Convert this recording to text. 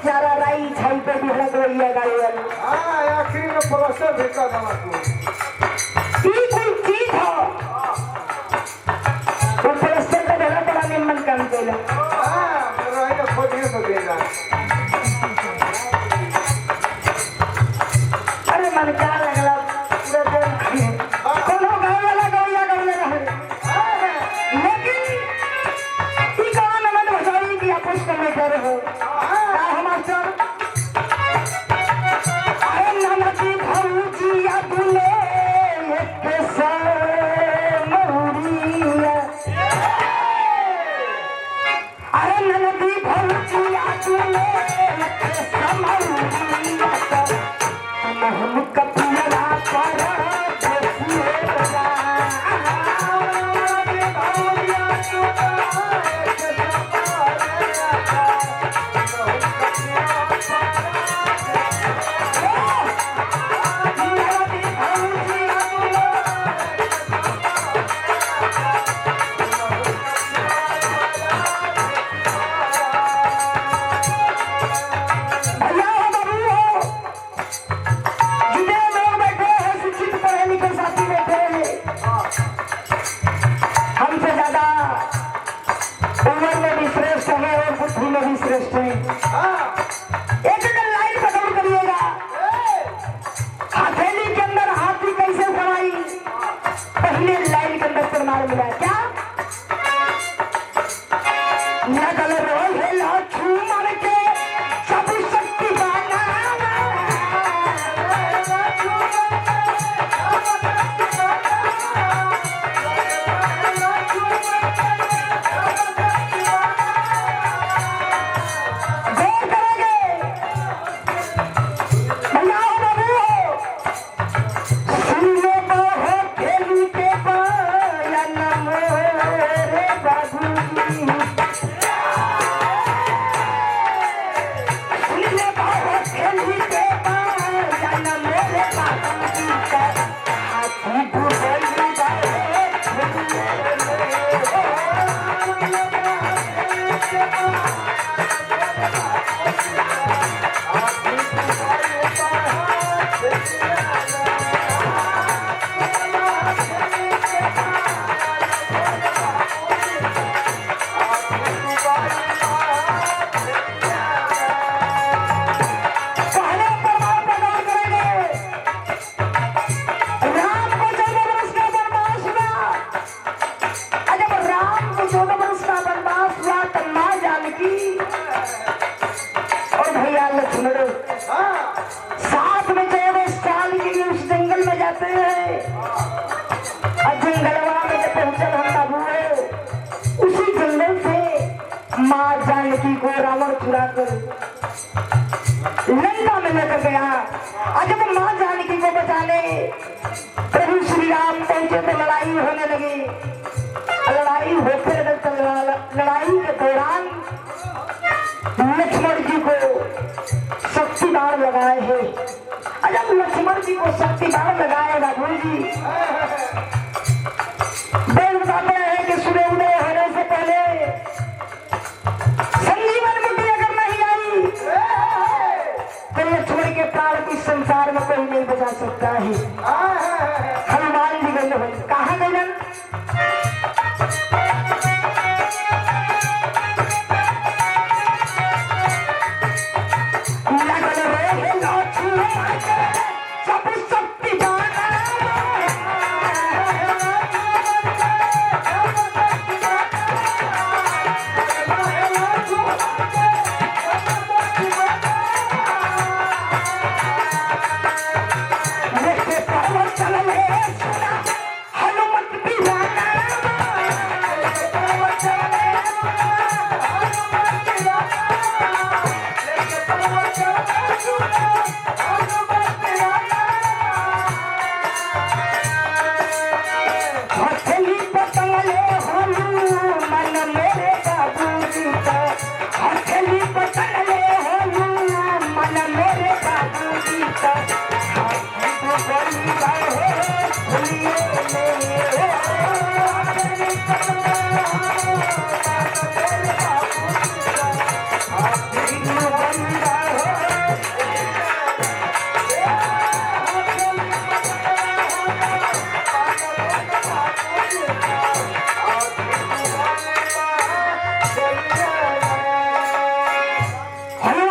चारा राई छाई पे भी हलक रही है गाड़ी वाली। हां आखिर में प्रोसेस भी का दवा को ये कोई चीज हो वो प्रोसेस का बड़ा बड़ा निम्न काम केला। हां रही ना खोदिए तो देगा। अरे मन क्या लगला पूरा दिन कोनो गाँव वाला गौया गौया रहे लेकिन ई गाँव में मन बसाई कि आपस में कर हो का हमार आए ननदी भौजिया दुले के समौरिया आए ननदी भौजिया दुले के समौरिया हम कपिला पर देखिएगा श्रेष्ठ है। एक लाइन पकड़ करिएगा हथेली के अंदर हाथी कैसे समाई पहले लाइन के अंदर प्रमाण मिला क्या नगल रोहे लाछू मार के सब शक्ति बाना साथ में जब साल के लिए उस जंगल में जाते हैं जंगलवा में जब पहुंचल हम बाबू उसी जंगल से माँ जानकी को रावण चुरा कर लंका में लेकर गया और जब माँ जानकी को बचाने प्रभु श्री राम पहुंचे तो लड़ाई होने लगी। लड़ाई होते लड़ाई के दौरान लक्ष्मण जी को शक्ति बाण लगाए हैं। जब लक्ष्मण जी को शक्ति बाण लगाए बाबू जी देव बताते हैं कि सूर्य उदय होने से पहले संजीवन बुद्धि अगर नहीं आई तो लक्ष्मण के प्राण इस संसार में कोई नहीं बचा सकता है।